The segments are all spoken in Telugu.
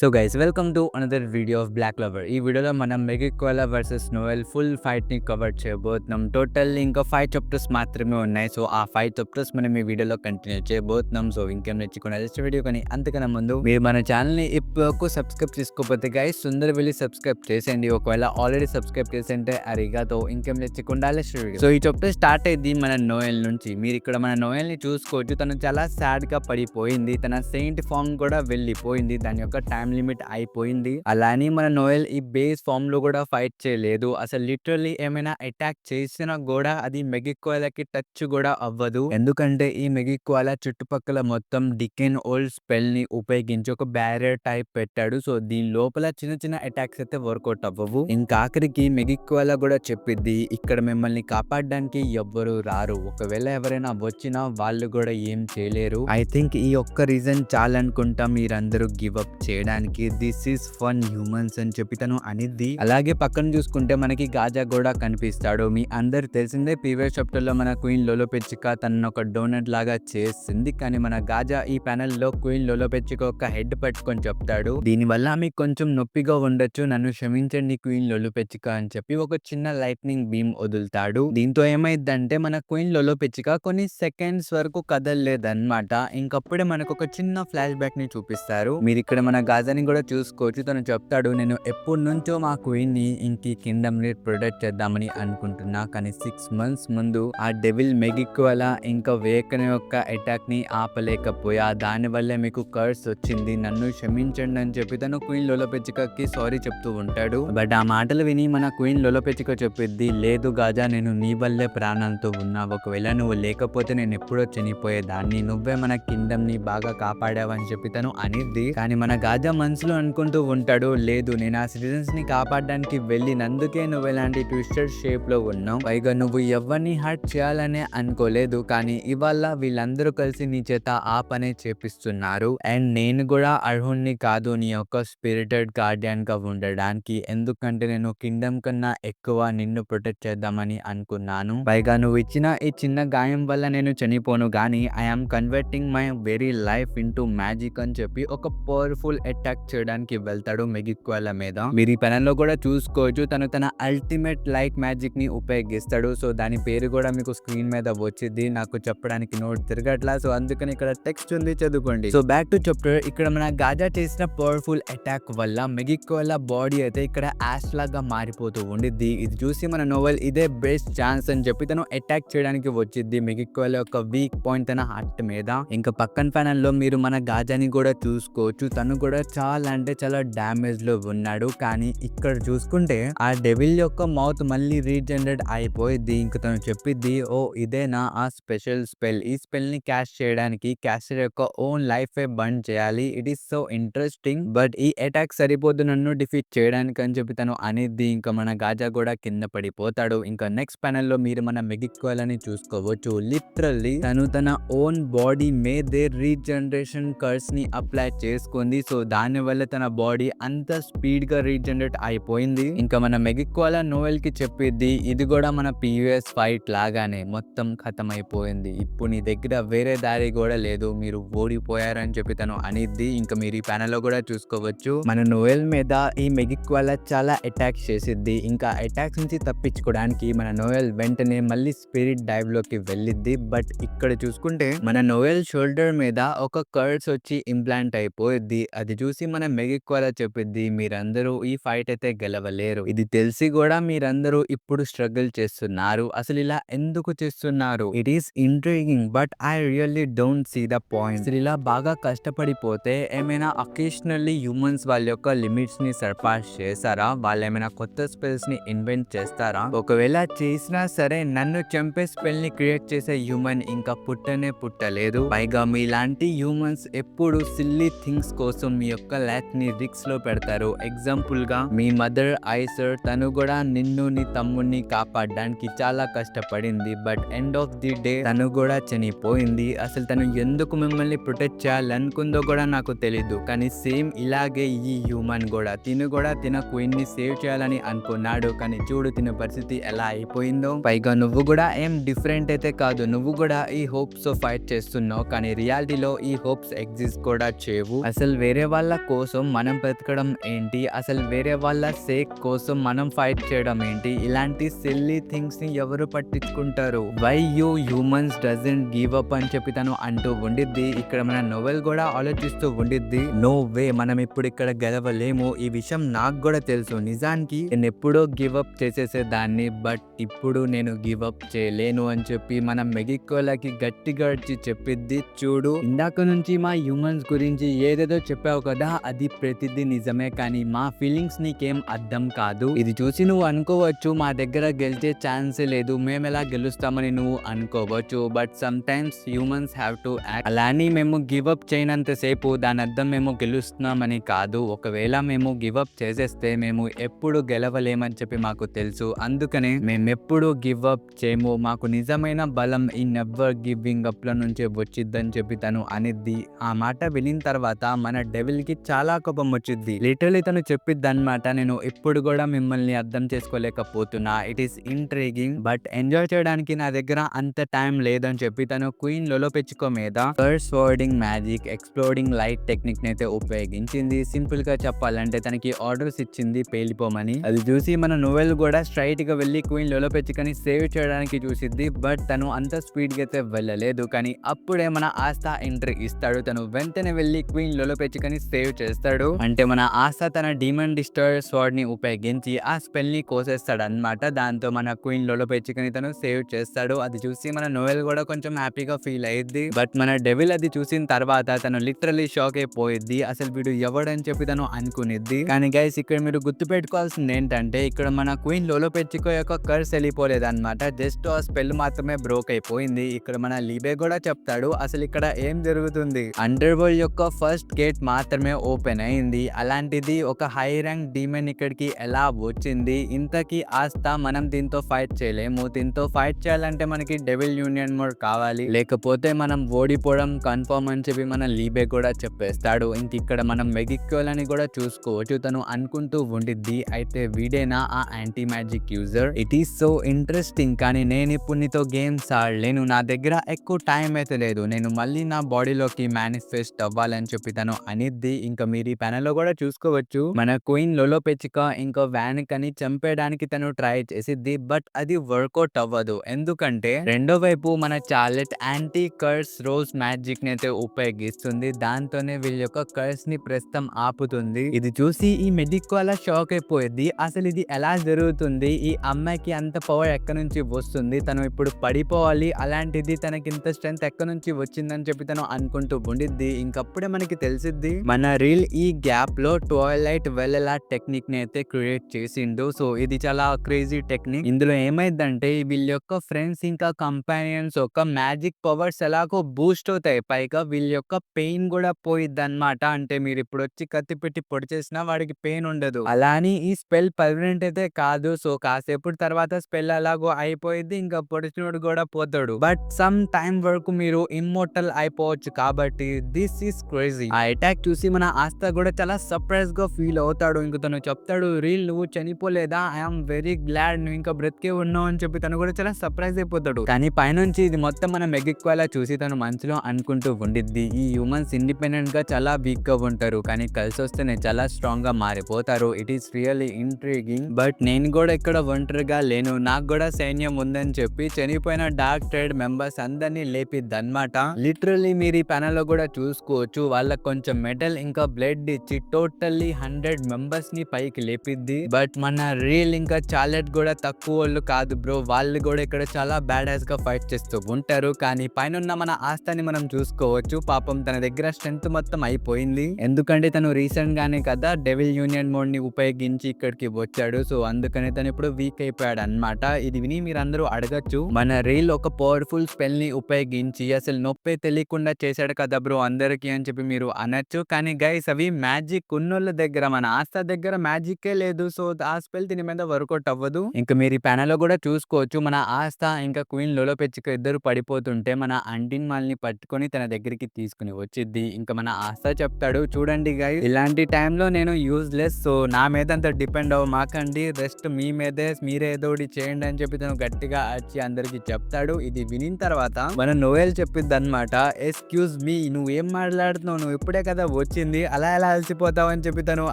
So guys welcome to another video of black lover. ఈ వీడియోలో మనం మెగిక్వెలా వర్సెస్ నోయల్ ఫుల్ ఫైట్ని కవర్ చేయబోతున్నాం. టోటల్ ఇంకా 5 చాప్టర్స్ మాత్రమే ఉన్నాయి. సో ఆ 5 చాప్టర్స్ మనం ఈ వీడియోలో కంటిన్యూ చేయబోతున్నాం. సో ఇంకేం నచ్చుకున్న జస్ట్ వీడియో కానీ అంతకన్నా ముందు మీరు మన ఛానల్ని ఇప్పుడు సబ్స్క్రైబ్ చేసుకోకపోతే గైస్ తొందరగా వెళ్ళి సబ్స్క్రైబ్ చేసేయండి. ఒకవేళ ఆల్రెడీ సబ్స్క్రైబ్ చేసింటే అరిగాతో ఇంకేం నచ్చకుండా వీడియో. సో ఈ చాప్టర్ స్టార్ట్ అయింది మన నోయల్ నుంచి. మీరు ఇక్కడ మన నోయల్ని చూసుకోవచ్చు. తను చాలా సాడ్ గా పడిపోయింది. తన సెయింట్ ఫామ్ కూడా వెళ్ళిపోయింది. దాని యొక్క టైం లిమిట్ అయిపోయింది. అలానే మన నోయల్ ఈ బేస్ ఫామ్ లో కూడా ఫైట్ చేయలేదు. అసలు లిటరల్లీ ఏమైనా అటాక్ చేసినా కూడా అది మెగిక్వాలాకి టచ్ కూడా అవ్వదు. ఎందుకంటే ఈ మెగిక్వాలా చుట్టుపక్కల మొత్తం డికెన్ ఓల్డ్ స్పెల్ ని ఉపయోగించి ఒక బ్యారియర్ టైప్ పెట్టాడు. సో దీని లోపల చిన్న చిన్న అటాక్స్ అయితే వర్కౌట్ అవ్వవు. ఇంకా ఆఖరికి మెగిక్వాలా కూడా చెప్పిద్ది, ఇక్కడ మిమ్మల్ని కాపాడడానికి ఎవ్వరు రారు. ఒకవేళ ఎవరైనా వచ్చినా వాళ్ళు కూడా ఏం చేయలేరు. ఐ థింక్ ఈ ఒక్క రీజన్ చాలనుకుంటా మీరందరూ గివ్ అప్ చేయడానికి. దిస్ ఈస్ ఫన్ హ్యూమన్స్ అని చెప్పి తను అనిద్ది. అలాగే పక్కన చూసుకుంటే మనకి గాజా కూడా కనిపిస్తాడు. మీ అందరు తెలిసిందే ప్రీవియస్ చాప్టర్ లో మన క్వీన్ లోలోపెచ్చిక తనను ఒక డోనట్ లాగా చేసింది. కానీ మన గాజా ఈ ప్యానెల్ లో క్వీన్ లోలోపెచ్చిక ఒక హెడ్ పట్టుకొని చెప్తాడు, దీని వల్ల మీకు కొంచెం నొప్పిగా ఉండొచ్చు, నన్ను క్షమించండి క్వీన్ లోలోపెచ్చిక అని చెప్పి ఒక చిన్న లైట్నింగ్ బీమ్ వదులుతాడు. దీంతో ఏమైందంటే మన క్వీన్ లోలోపెచ్చిక కొన్ని సెకండ్స్ వరకు కదలలేదన్నమాట. ఇంకప్పుడే మనకు ఒక చిన్న ఫ్లాష్ బ్యాక్ ని చూపిస్తారు. మీరు ఇక్కడ మన గాజాని కూడా చూసుకోవచ్చు. తను చెప్తాడు, నేను ఎప్పటి నుంచో మా క్వీన్ ని ఇంటి కింగ్డమ్ ని ప్రొటెక్ట్ చేద్దామని అనుకుంటున్నా. కానీ 6 months ముందు ఆ డెవిల్ మెగిక్వాలా ఇంకా వేకన్ యొక్క అటాక్ ని ఆపలేకపోయా. దాని వల్లే మీకు కర్స్ వచ్చింది, నన్ను క్షమించండి అని చెప్పి తను క్వీన్ లోలోపెచ్చికకి సారీ చెప్తూ ఉంటాడు. బట్ ఆ మాటలు విని మన క్వీన్ లోలోపెచ్చిక చెప్పిద్ది, లేదు గాజా, నేను నీ వల్లే ప్రాణాలతో ఉన్నా. ఒకవేళ నువ్వు లేకపోతే నేను ఎప్పుడో చనిపోయేదాన్ని. నువ్వే మన కింగ్డమ్ ని బాగా కాపాడావని చెప్పి తను అనిద్ది. కానీ మన గాజా మనసులో అనుకుంటూ ఉంటాడు, లేదు, నేను ఆ సిటిజన్స్ ని కాపాడడానికి వెళ్ళినందుకే నువ్వు ఇలాంటి ట్విస్టెడ్ షేప్ లో ఉన్నావు. పైగా నువ్వు ఎవరిని హర్ట్ చేయాలనే అనుకోలేదు. కానీ ఇవాళ వీళ్ళందరూ కలిసి నీ చేత ఆ పనే చేపిస్తున్నారు. అండ్ నేను కూడా అర్హుణ్ణి కాదు నీ యొక్క స్పిరిటెడ్ గార్డియన్ గా ఉండడానికి. ఎందుకంటే నేను కింగ్డమ్ కన్నా ఎక్కువ నిన్ను ప్రొటెక్ట్ చేద్దామని అనుకున్నాను. పైగా నువ్వు ఇచ్చిన ఈ చిన్న గాయం వల్ల నేను చనిపోను గానీ I'm converting my very life into magic అని చెప్పి ఒక పవర్ఫుల్ అటాక్ చేయడానికి వెళ్తాడు మెగిక్వాలా మీద. మీరు ఈ పెనల్లో కూడా చూసుకోవచ్చు. తన అల్టిమేట్ లైట్ మ్యాజిక్ ని ఉపయోగిస్తాడు. సో దాని పేరు కూడా మీకు స్క్రీన్ మీద వచ్చింది. నాకు చెప్పడానికి నోట్ తిరగట్లా, సో అందుకని ఇక్కడ టెక్స్ట్ ఉంది, చదువుకోండి. So back to chapter. ఇక్కడ మన గాజా చేసిన పవర్ఫుల్ అటాక్ వల్ల మెగిక్వాలా బాడీ అయితే ఇక్కడ యాష్ లాగా మారిపోతూ ఉండిద్ది. ఇది చూసి మన నోవెల్ ఇదే బెస్ట్ ఛాన్స్ అని చెప్పి తను అటాక్ చేయడానికి వచ్చింది మెగిక్వాలా యొక్క వీక్ పాయింట్ తన హార్ట్ మీద. ఇంకా పక్కన ప్యానల్ లో మీరు మన గాజాని కూడా చూసుకోవచ్చు. తను కూడా చాలా అంటే చాలా డ్యామేజ్ లో ఉన్నాడు. కానీ ఇక్కడ చూసుకుంటే ఆ డెవిల్ యొక్క మౌత్ మళ్ళీ రీజనరేట్ అయిపోయింది. ఇంకా తను చెప్పిద్ది, ఓ ఇదేనా ఆ స్పెషల్ స్పెల్. ఈ స్పెల్ ని క్యాష్ చేయడానికి క్యాస్టర్ యొక్క ఓన్ లైఫ్ బర్న్ చేయాలి. It is so interesting. But ఈ అటాక్ సరిపోదు నన్ను డిఫీట్ చేయడానికి అని చెప్పి తను అనిద్ది. ఇంకా మన గాజా కూడా కింద పడిపోతాడు. ఇంకా నెక్స్ట్ ప్యానెల్ లో మీరు మన మెగిక్వాలాని చూసుకోవచ్చు. లిటరల్లీ తను తన ఓన్ బాడీ మీద రీజనరేషన్ కర్స్ ని అప్లై చేసుకుంది. సో దాని వల్ల తన బాడీ అంత స్పీడ్ గా రీజనరేట్ అయిపోయింది. ఇంకా మన మెగిక్వాలా నోవెల్ కి చెప్పిద్ది, ఇది కూడా మన ప్రీవియస్ ఫైట్ లాగానే మొత్తం ఖతం అయిపోయింది. ఇప్పుడు నీ దగ్గర వేరే దారి కూడా లేదు, మీరు ఓడిపోయారని చెప్పి తను అనిద్ది. ఇంకా మీరు ఈ ప్యానెల్ లో కూడా చూసుకోవచ్చు. మన నోవెల్ మీద ఈ మెగిక్వాలా చాలా అటాక్స్ చేసిద్ది. ఇంకా అటాక్స్ నుంచి తప్పించుకోవడానికి మన నోవెల్ వెంటనే మళ్ళీ స్పిరిట్ డైవ్ లోకి వెళ్ళిద్ది. బట్ ఇక్కడ చూసుకుంటే మన నోవెల్ షోల్డర్ మీద ఒక కర్స్ వచ్చి ఇంప్లాంట్ అయిపోయింది. అది చూసి మన మెగిక్వాలా చెప్పిద్ది, మీరందరూ ఈ ఫైట్ అయితే గెలవలేరు. ఇది తెలిసి కూడా మీరందరూ ఇప్పుడు స్ట్రగుల్ చేస్తున్నారు. అసలు ఇలా ఎందుకు చేస్తున్నారు? It is intriguing but I really don't see the point. అసలు ఇలా బాగా కష్టపడిపోతే ఏమైనా అకేషనల్లీ హ్యూమన్స్ వాళ్ళ యొక్క లిమిట్స్ ని సర్పాస్ చేస్తారా? వాళ్ళు ఏమైనా కొత్త స్పెల్స్ ని ఇన్వెంట్ చేస్తారా? ఒకవేళ చేసినా సరే నన్ను చంపే స్పెల్ ని క్రియేట్ చేసే హ్యూమన్ ఇంకా పుట్టలేదు. పైగా మీలాంటి హ్యూమన్స్ ఎప్పుడు సిల్లీ థింగ్స్ కోసం మీ యొక్క లైఫ్ ని రిస్క్ లో పెడతారు. ఎగ్జాంపుల్ గా మీ మదర్ ఐసర్, తను కూడా నిన్ను నీ తమ్ముడిని కాపాడడానికి చాలా కష్టపడింది. But end of the day తను కూడా చనిపోయింది. అసలు తను ఎందుకు మిమ్మల్ని ప్రొటెక్ట్ చేయాలనుకుందో కూడా నాకు తెలీదు. కానీ సేమ్ ఇలాగే ఈ హ్యూమన్ కూడా తిను కూడా తిన క్వీన్ ని సేవ్ చేయాలని అనుకున్నాడు. కానీ చూడు తిన పరిస్థితి ఎలా అయిపోయిందో. పైగా నువ్వు కూడా ఏం డిఫరెంట్ అయితే కాదు, నువ్వు కూడా ఈ హోప్స్ ఫైట్ చేస్తున్నావు. కానీ రియాలిటీలో ఈ హోప్స్ ఎగ్జిస్ట్ కూడా చేయవు. అసలు వేరే వాళ్ళ వాళ్ళ కోసం మనం బ్రతకడం ఏంటి, అసలు వేరే వాళ్ళ సేక్ కోసం మనం ఫైట్ చేయడం ఏంటి, ఇలాంటి సిల్లీ థింగ్స్ ని ఎవరు పట్టించుకుంటారు. Why you humans doesn't give up అని చెప్పి తను అంటూ ఉండిద్ది. ఇక్కడ మన నోవెల్ కూడా ఆలోచిస్తూ ఉండిద్ది, నో వే మనం ఇప్పుడు ఇక్కడ గెలవలేము, ఈ విషయం నాకు కూడా తెలుసు, నిజానికి నేను ఎప్పుడో గివ్ అప్ చేసేసేదాన్ని, బట్ ఇప్పుడు నేను గివ్ అప్ చేయలేను అని చెప్పి మన మెగికోలకి గట్టిగా వచ్చి చెప్పిద్ది, చూడు ఇందాక నుంచి మా హ్యూమన్స్ గురించి ఏదేదో చెప్పావు కదా, అది ప్రతిదీ నిజమే, కానీ మా ఫీలింగ్స్ నీకేం అర్థం కాదు. ఇది చూసి నువ్వు అనుకోవచ్చు మా దగ్గర గెలిచే ఛాన్సే లేదు, మేము ఎలా గెలుస్తామని నువ్వు అనుకోవచ్చు, but some times humans have to act. అలాని మేము గివ్ అప్ చేయనంత సేపు దాని అర్థం మేము గెలుస్తున్నామని కాదు. ఒకవేళ మేము గివ్ అప్ చేసేస్తే మేము ఎప్పుడు గెలవలేమని చెప్పి మాకు తెలుసు, అందుకనే మేమెప్పుడు గివ్ అప్ చేయము, మాకు నిజమైన బలం ఈ నెవర్ గివింగ్ అప్ లో నుంచే వచ్చిద్దని చెప్పి తను అనిద్ది. ఆ మాట వినిన తర్వాత మన డెవిల్ కి చాలా కోపం వచ్చింది. లిటరలీ తను చెప్పిద్ది అన్నమాట, నేను ఇప్పుడు కూడా మిమ్మల్ని అర్థం చేసుకోలేకపోతున్నా, it is intriguing but enjoy చేయడానికి నా దగ్గర అంత టైం లేదని చెప్పి తను క్వీన్ లొలోపెచ్చుకో మీద curse wording magic exploding light technique నైతే ఉపయోగించింది. సింపుల్ గా చెప్పాలంటే తనకి ఆర్డర్స్ ఇచ్చింది పేలిపోమని. అది చూసి మన నోవెల్ కూడా స్ట్రైట్ గా వెళ్లి క్వీన్ లొలోపెచ్చుకని సేవ్ చేయడానికి చూసిద్ది, బట్ తను అంత స్పీడ్ గా అయితే వెళ్ళలేదు. కానీ అప్పుడే మన ఆస్థా ఎంట్రీ ఇస్తాడు, తను వెంటనే వెళ్లి క్వీన్ లొలోపెచ్చుకని సేవ్ చేస్తాడు. అంటే మన ఆస్థా తన డీమన్ డిస్ట్రాయర్ స్వార్డ్ ని ఉపయోగించి ఆ స్పెల్ ని కోసేస్తాడు అన్నమాట. దాంతో మన క్వీన్ లొలోపెచ్చుకని తను సేవ్ చేస్తాడు. అది చూసి మన నోవెల్ కూడా కొంచెం హ్యాపీగా ఫీల్ అయ్యిద్ది, బట్ మన డెవిల్ అది చూసిన తర్వాత తను లిటరలీ షాక్ అయిపోయిద్ది, అసలు వీడు ఎవడని చెప్పి తను అనుకునిద్ది. కానీ గైస్ ఇక్కడ మీరు గుర్తు పెట్టుకోవాల్సింది ఏంటంటే ఇక్కడ మన క్వీన్ లొలోపెచ్చుకో యొక్క కర్స్ వెళ్ళిపోలేదు అనమాట, జస్ట్ ఆ స్పెల్ మాత్రమే బ్రోక్ అయిపోయింది. ఇక్కడ మన లీబే కూడా చెప్తాడు అసలు ఇక్కడ ఏం జరుగుతుంది, అండర్ వరల్డ్ యొక్క ఫస్ట్ గేట్ మాత్రమే ఓపెన్ అయింది, అలాంటిది ఒక హై ర్యాంక్ డీమన్ ఇక్కడికి ఎలా వచ్చింది, ఇంతకీ ఆస్థా మనం దీంతో ఫైట్ చేయలేము, దీంతో ఫైట్ చేయాలంటే మనకి డెవిల్ యూనియన్ మోడ్ కావాలి, లేకపోతే మనం ఓడిపోవడం కన్ఫర్మ్ అని చెప్పి మన లీబే కూడా చెప్పేస్తాడు. ఇంక ఇక్కడ మనం మెగికోలని కూడా చూసుకోవచ్చు, తను అనుకుంటూ ఉండిద్ది అయితే వీడేనా ఆ anti magic user, it is so interesting, కానీ నేను ఇప్పుడు నీతో గేమ్స్ ఆడలేను, నా దగ్గర ఎక్కువ టైం అయితే లేదు, నేను మళ్ళీ నా బాడీలోకి మేనిఫెస్ట్ అవ్వాలని చెప్పి తను అనిద్ది. ఇంకా మీరు ఈ ప్యానెల్ లో కూడా చూసుకోవచ్చు మన క్వీన్ లొలోపెచ్చుకో ఇంకా వ్యానిక్ అని చంపేయడానికి తను ట్రై చేసిద్ది, బట్ అది వర్కౌట్ అవ్వదు, ఎందుకంటే రెండో వైపు మన Charlotte anti curse rose magic ని అయితే ఉపయోగిస్తుంది, దాంతోనే వీళ్ళ యొక్క కర్స్ ని ప్రస్తుతం ఆపుతుంది. ఇది చూసి ఈ మెడికో అలా షాక్ అయిపోయింది, అసలు ఇది ఎలా జరుగుతుంది, ఈ అమ్మాయికి అంత పవర్ ఎక్కడి నుంచి వస్తుంది, తను ఇప్పుడు పడిపోవాలి, అలాంటిది తనకి ఇంత స్ట్రెంత్ ఎక్కడి నుంచి వచ్చిందని చెప్పి తను అనుకుంటూ ఉండిద్ది. ఇంకప్పుడే మనకి తెలిసిద్ది మన రీల్ ఈ గ్యాప్ లో ట్వైలైట్ వెల్లెలా టెక్నిక్ ని అయితే క్రియేట్ చేసిండు. సో ఇది చాలా క్రేజీ టెక్నిక్, ఇందులో ఏమైందంటే వీళ్ళ యొక్క ఫ్రెండ్స్ ఇంకా కంపానియన్స్ యొక్క మ్యాజిక్ పవర్స్ ఎలాగో బూస్ట్ అవుతాయి, పైగా వీళ్ళ యొక్క పెయిన్ కూడా పోయిద్ది అనమాట, అంటే మీరు ఇప్పుడు వచ్చి కత్తి పెట్టి పొడి చేసినా వాడికి పెయిన్ ఉండదు, అలాని ఈ స్పెల్ పర్మనెంట్ అయితే కాదు, సో కాసేపు తర్వాత స్పెల్ అలాగో అయిపోయింది, ఇంకా పొడిచినోడు కూడా పోతాడు, బట్ సమ్ టైం వరకు మీరు ఇమ్మోర్టల్ అయిపోవచ్చు, కాబట్టి దిస్ ఈస్ క్రేజీ. ఆ అటాక్ చూసి మన ఆస్థా కూడా చాలా సర్ప్రైజ్ గా ఫీల్ అవుతాడు, ఇంక తను చెప్తాడు రీల్ నువ్వు చనిపోలేదా, ఐఎమ్ వెరీ గ్లాడ్ నువ్వు ఇంకా బ్రతికే ఉన్నావు అని చెప్పి తను కూడా చాలా సర్ప్రైజ్ అయిపోతాడు. కానీ పైనుంచి ఇది మొత్తం మన మెగిక్వాలా చూసి తను మనసులో అనుకుంటూ ఉండిద్ది, ఈ హ్యూమన్స్ ఇండిపెండెంట్ గా చాలా వీక్ గా ఉంటారు, కానీ కలిసి వస్తేనే చాలా స్ట్రాంగ్ గా మారిపోతారు, it is really intriguing, but నేను కూడా ఇక్కడ ఒంటరిగా లేను, నాకు కూడా సైన్యం ఉందని చెప్పి చనిపోయిన డార్క్ ట్రేడ్ మెంబర్స్ అందరినీ లేపిద్ది అనమాట. లిటరల్లీ మీరు ఈ ప్యానెల్ లో కూడా చూసుకోవచ్చు, వాళ్ళకి కొంచెం మెటల్ ఇంకా బ్లడ్ ఇచ్చి టోటల్లీ 100 మెంబర్స్ ని పైకి లేపిద్ది, బట్ మన రీల్ ఇంకా చార్లెట్ కూడా తక్కువ వాళ్ళు కాదు బ్రో, వాళ్ళు కూడా ఇక్కడ చాలా బ్యాడ్ గా ఫైట్ చేస్తూ ఉంటారు. కానీ పైన మన ఆస్థాని మనం చూసుకోవచ్చు, పాపం తన దగ్గర స్ట్రెంత్ మొత్తం అయిపోయింది, ఎందుకంటే తను రీసెంట్ గానే కదా డెవిల్ యూనియన్ మోడ్ ని ఉపయోగించి ఇక్కడికి వచ్చాడు, సో అందుకనే తను ఇప్పుడు వీక్ అయిపోయాడు అన్నమాట. ఇది విని మీరు అందరూ అడగచ్చు మన రీల్ ఒక పవర్ఫుల్ స్పెల్ ని ఉపయోగించి అసలు నొప్పే తెలియకుండా చేశాడు కదా బ్రో అందరికి అని చెప్పి మీరు అనొచ్చు, కానీ గైస్ అవి మ్యాజిక్ ఉన్నోళ్ళ దగ్గర, మన ఆస్థా దగ్గర మ్యాజికే లేదు, సో ఆ స్పెల్ దీని మీద వర్కౌట్ అవ్వదు. ఇంకా మీరు ఈ ప్యానెల్ లో కూడా చూసుకోవచ్చు మన ఆస్థా ఇంకా క్వీన్ లొలోపెచ్చుకో ఇద్దరు పడిపోతుంటే మన అంటిన్ మాల్ని పట్టుకొని తన దగ్గరికి తీసుకుని వచ్చిద్ది. ఇంకా మన ఆస్థా చెప్తాడు చూడండి గైస్ ఇలాంటి టైంలో నేను యూజ్లెస్, సో నా మీద అంత డిపెండ్ అవ్వ మాకండి, రెస్ట్ మీ మీదే, మీరే ఏదో ఒకటి చేయండి అని చెప్పి తను గట్టిగా వచ్చి అందరికి చెప్తాడు. ఇది వినిన తర్వాత మన నోయల్ చెప్పిద్ది అనమాట, ఎక్స్క్యూజ్ మీ నువ్వు ఏం మాట్లాడుతున్నావు, నువ్వు ఇప్పుడే కదా వచ్చి వచ్చింది, అలా ఎలా అలసిపోతావు అని చెప్పి తను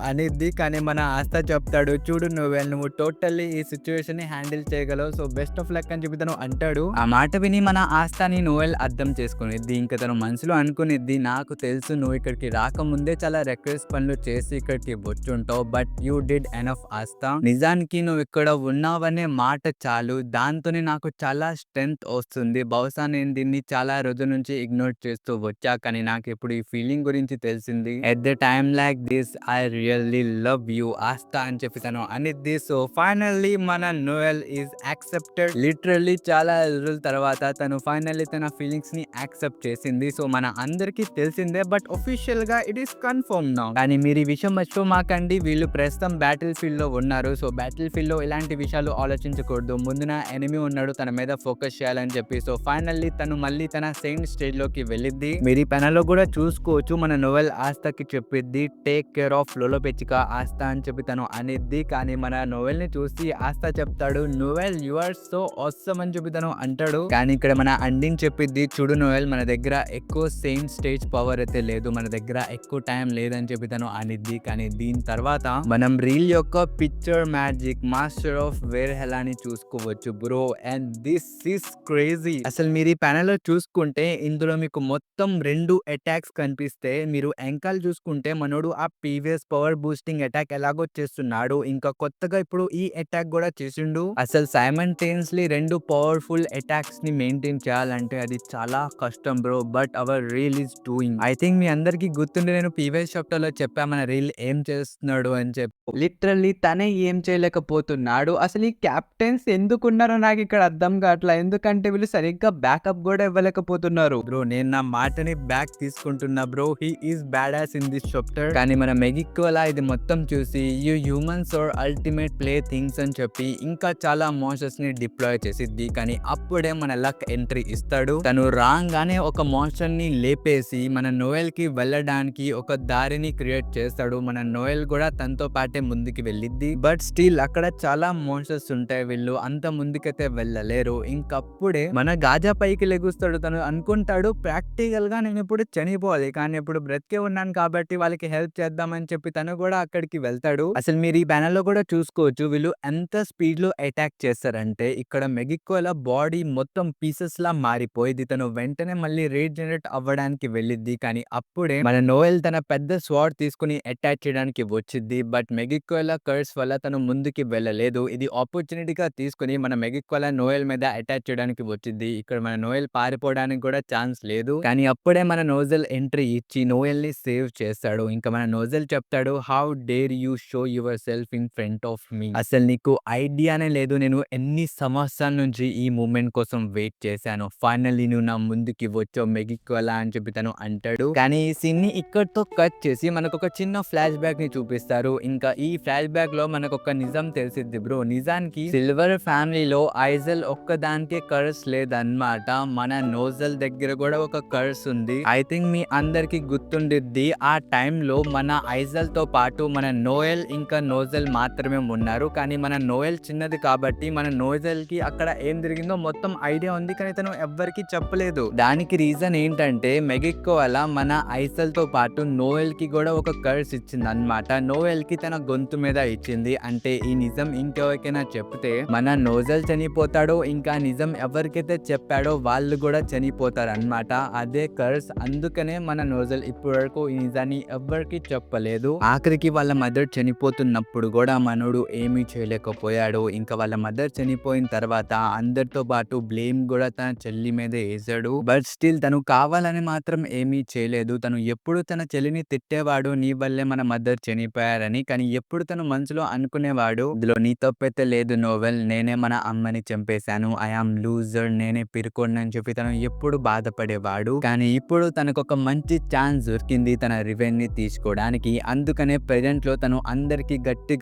అనిద్ది. కానీ మన ఆస్తా చెప్తాడు, చూడు నువ్వు టోటల్లీ ఈ సిచ్యువేషన్ ని హ్యాండిల్ చేయగలవు, సో బెస్ట్ ఆఫ్ లక్ అని చెప్పి తను అంటాడు. ఆ మాట విని మన ఆస్తాని నోయల్ అర్థం చేసుకునిద్ది. ఇంకా తను మనసులో అనుకునిద్ది, నాకు తెలుసు నువ్వు ఇక్కడికి రాకముందే చాలా రెక్వెస్ పనులు చేసి ఇక్కడికి వచ్చుంటావు, బట్ యూ డిడ్ ఎనఫ్ ఆస్తా. నిజానికి నువ్వు ఇక్కడ ఉన్నావనే మాట చాలు, దాంతోనే నాకు చాలా స్ట్రెంగ్త్ వస్తుంది. బహుశా నేను దీన్ని చాలా రోజుల నుంచి ఇగ్నోర్ చేస్తూ వచ్చా, కానీ నాకు ఇప్పుడు ఈ ఫీలింగ్ గురించి తెలిసింది. At the time like this I really love you Asta అని చెప్పి తను అనిద్ది. సో ఫైనల్లీ మన నోయల్ ఈజ్ యాక్సెప్టెడ్. లిటరల్లీ చాలా రోజుల తర్వాత తను ఫైనల్లీ తన ఫీలింగ్స్ ని యాక్సెప్ట్ చేసింది. సో మన అందరికీ తెలిసిందే, బట్ ఒఫిషియల్ గా ఇట్ ఈస్ కన్ఫర్మ్ నౌ. కానీ మీరు ఈ విషయం మర్చిపోమాకండి, వీళ్ళు ప్రస్తుతం బ్యాటిల్ ఫీల్డ్ లో ఉన్నారు. సో బ్యాటిల్ ఫీల్డ్ లో ఇలాంటి విషయాలు ఆలోచించకూడదు, ముందున ఎనిమీ ఉన్నాడు, తన మీద ఫోకస్ చేయాలని చెప్పి. సో ఫైనల్లీ తను మళ్ళీ తన సెయిన్ స్టేజ్ లోకి వెళ్ళిద్ది. మీరు ఈ పెనలో కూడా చూసుకోవచ్చు, మన నోవెల్ ఆస్తాకి చెప్పిద్ది, టేక్ కేర్ ఆఫ్ లోలోపెచికా ఆస్తా అని చెప్పి తను అనిద్ది. కానీ మన నోవెల్ ని చూసి ఆస్తా చెప్తాడు, Noel you are so awesome అని చెప్పి తను అంటాడు. కానీ ఇక్కడ మన అండింగ్ చెప్పిద్ది, చూడు నోవెల్ మన దగ్గర ఎక్కువ సెయిన్ స్టేజ్ పవర్ అయితే లేదు, మన దగ్గర ఎక్కువ టైం లేదని చెప్పి తను అనిద్ది. కానీ దీని తర్వాత మనం రీల్ యొక్క పిక్చర్ మ్యాజిక్ మాస్టర్ ఆఫ్ వేర్ హెలాని చూసుకోవచ్చు bro, and this is crazy. అసలు మీరు ఈ ప్యానెల్ లో చూసుకుంటే ఇందులో మీకు మొత్తం 2 అటాక్స్ కనిపిస్తే, మీరు ఎంకాల్ చూసుకుంటే మనోడు ఆ ప్రీవియస్ పవర్ బూస్టింగ్ అటాక్ ఎలాగో చేస్తున్నాడు, ఇంకా కొత్తగా ఇప్పుడు ఈ అటాక్ కూడా చేసిండు. అసలు సైమల్టేనియస్లీ 2 పవర్ఫుల్ అటాక్స్ ని మెయింటైన్ చేయాలంటే అది చాలా కష్టం bro, but our Rill is doing. I think మీ అందరికి గుర్తుండి నేను ప్రీవియస్ చాప్టర్ లో చెప్పా మన రీల్ ఏం చేస్తున్నాడు అని చెప్పి. లిటరల్లీ తనే ఏం చేయలేకపోతున్నాడు. అసలు ఈ క్యాప్టెన్స్ ఎందుకున్నారో నాకు ఇక్కడ అర్థం కావట్లా, ఎందుకంటే వీళ్ళు సరిగ్గా బ్యాకప్ కూడా ఇవ్వలేకపోతున్నారు. బ్రో నేను నా మాటని బ్యాక్ తీసుకుంటున్నా bro, he is bad ass in this chapter. కానీ మన మెగిక్కో అలా ఇది మొత్తం చూసి you humans are ultimate play things అని చెప్పి ఇంకా చాలా మోన్స్టర్స్ ని డిప్లాయ్ చేసిద్ది. కానీ అప్పుడే మన లక్ ఎంట్రీ ఇస్తాడు. తను రాగానే ఒక మోన్స్టర్ ని లేపేసి మన నోయల్ కి వెళ్ళడానికి ఒక దారిని క్రియేట్ చేస్తాడు. మన నోయల్ కూడా తనతో పాటే ముందుకి వెళ్ళిద్ది, బట్ స్టిల్ అక్కడ చాలా మోన్స్టర్స్ ఉంటాయి, వీళ్ళు అంత ముందుకైతే వెళ్ళలేరు. ఇంకప్పుడే మన గాజా పైకి లెగుస్తాడు. తను అనుకుంటాడు ప్రాక్టికల్ గా నేను ఇప్పుడు చనిపోవాలి, కానీ ఇప్పుడు బ్రతికే ఉన్నాను కాబట్టి వాళ్ళకి హెల్ప్ చేద్దామని చెప్పి తను కూడా అక్కడికి వెళ్తాడు. అసలు మీరు ఈ బ్యానర్ లో కూడా చూసుకోవచ్చు వీళ్ళు ఎంత స్పీడ్ లో అటాక్ చేస్తారంటే, ఇక్కడ మెగిక్కోల బాడీ మొత్తం పీసెస్ లా మారిపోయింది. తను వెంటనే మళ్ళీ రీజనరేట్ అవ్వడానికి వెళ్ళిద్ది. కానీ అప్పుడే మన నోయల్ తన పెద్ద స్వార్డ్ తీసుకుని అటాక్ చేయడానికి వచ్చింది, బట్ మెగిక్కోల కర్స్ వల్ల తను ముందుకి వెళ్ళలేదు. ఇది ఆపర్చునిటీగా తీసుకుని మన మెగిక్కోల నోయల్ మీద అటాక్ చేయడానికి వచ్చింది. ఇక్కడ మన నోయల్ పారిపోవడానికి కూడా ఛాన్స్ లేదు. కానీ అప్పుడే మన నోజల్ ఎంట్రీ ఇచ్చి నోయల్ ని సేవ్ చేస్తాడు. ఇంకా మన నోజల్ చెప్తాడు, how dare you show yourself in front of me. అసలు నీకు ఐడియానే లేదు నేను ఎన్ని సంవత్సరాల నుంచి ఈ మూమెంట్ కోసం వెయిట్ చేశాను, ఫైనల్లీ నువ్వు నా ముందుకి వచ్చావు మెగిక్కోల అని చెప్పి తను అంటాడు. కానీ ఈ సీన్ ని ఇక్కడతో కట్ చేసి మనకు ఒక చిన్న ఫ్లాష్ బ్యాక్ ని చూపిస్తారు. ఇంకా ఈ ఫ్లాష్ బ్యాక్ లో మనకు ఒక నిజం తెలిసిద్ది బ్రో. నిజానికి సిల్వర్ ఫ్యామిలీలో ఐజల్ ఒక్కదానికే కర్స్ లేదన్నమాట, మన నోజల్ దగ్గర కూడా ఒక కర్స్ ఉంది. ఐ థింక్ మీ అందరికి గుర్తుండిద్ది, ఆ టైంలో మన ఐజల్ తో పాటు మన నోయల్ ఇంకా నోజల్ మాత్రమే ఉన్నారు. కానీ మన నోయల్ చిన్నది కాబట్టి మన నోజల్ కి అక్కడ ఏం జరిగిందో మొత్తం ఐడియా ఉంది, కానీ తను ఎవ్వరికి చెప్పలేదు. దానికి రీజన్ ఏంటంటే మెగిక్కో అలా మన ఐజల్ తో పాటు నోయల్ కి కూడా ఒక కర్స్ ఇచ్చింది అన్నమాట. నోయల్ కి తన గొంతు మీద ఇచ్చింది. అంటే ఈ నిజం ఇంకెవరికైనా చెప్తే మన నోజల్ చనిపోతాడో, ఇంకా నిజం ఎవరికైతే చెప్పాడో వాళ్ళు కూడా చనిపోతారు అన్నమాట. అదే కర్స్. అందుకనే మన నోజల్ ఇప్పటి వరకు ఈ నిజాన్ని ఎవ్వరికి చెప్పలేదు. ఆఖరికి వాళ్ళ మదర్ చనిపోతున్నప్పుడు కూడా మనోడు ఏమీ చేయలేకపోయాడు. ఇంకా వాళ్ళ మదర్ చనిపోయిన తర్వాత అందరితో పాటు బ్లేమ్ కూడా తన చెల్లి మీద వేసాడు. బట్ స్టిల్ తను కావాలని మాత్రం ఏమీ చేయలేదు. తను ఎప్పుడు తన చెల్లిని తిట్టేవాడు, నీ వల్లే మన మదర్ చనిపోయారని. కానీ ఎప్పుడు తను మనసులో అనుకునేవాడు, ఇందులో నీ తప్పైతే లేదు నోవెల్, నేనే మన అమ్మని చంపేశాను, ఐ ఆమ్ లూజర్, నేనే పిరుకోండి అని చెప్పి తను ఎప్పుడు బాధపడేవాడు. కానీ ఇప్పుడు తనకు ఒక మంచి ఛాన్స్ దొరికింది తన రివెంజ్ ని తీసుకోవడానికి. అందుకనే ప్రెజెంట్ లో తను అందరికి గట్టి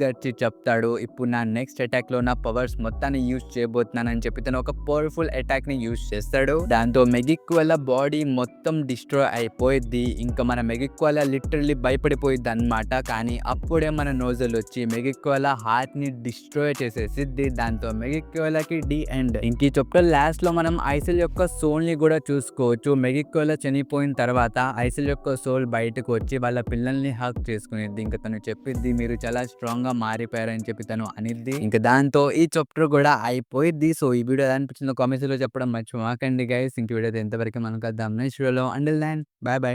చెప్తాడు, ఇప్పుడు నా నెక్స్ట్ అటాక్ లో నా పవర్స్ మొత్తాన్ని యూజ్ చేయబోతున్నానని చెప్పి తను ఒక పవర్ఫుల్ అటాక్ ని యూజ్ చేస్తాడు. దాంతో మెగిక్కోల బాడీ మొత్తం డిస్ట్రాయ్ అయిపోయింది. ఇంకా మన మెగిక్కోల లిటరల్లీ భయపడిపోయింది అన్నమాట. కానీ అప్పుడే మన నోజల్ వచ్చి మెగిక్కోల హార్ట్ ని డిస్ట్రాయ్ చేసేసిద్ది. దాంతో మెగిక్కోలకి డి ఎండ్. ఇంక ఈ చాప్టర్ లాస్ట్ లో మనం ఐసెల్ యొక్క సోల్ ని కూడా చూసుకోవచ్చు. మెగిక్కోల చనిపోయిన తర్వాత ఐసెల్ యొక్క సోల్ బయట బయటకు వచ్చి వాళ్ళ పిల్లల్ని హగ్ చేసుకునిద్ది. ఇంక తను చెప్పిద్ది, "మీరు చాలా స్ట్రాంగ్‌గా మారిపోయారని" చెప్పి తను అనిద్ది. ఇంక దాంతో ఈ చాప్టర్ గూడా అయిపోయిద్ది. సో, ఈ వీడియో ఎలా అనిపించిందో కామెంట్స్‌లో చెప్పడం మర్చిపోమాకండి గైస్. ఇంక వీడియో అయితే ఇంతవరకే. మనం కలుద్దాం నెక్స్ట్ వీడియోలో. Until then bye by.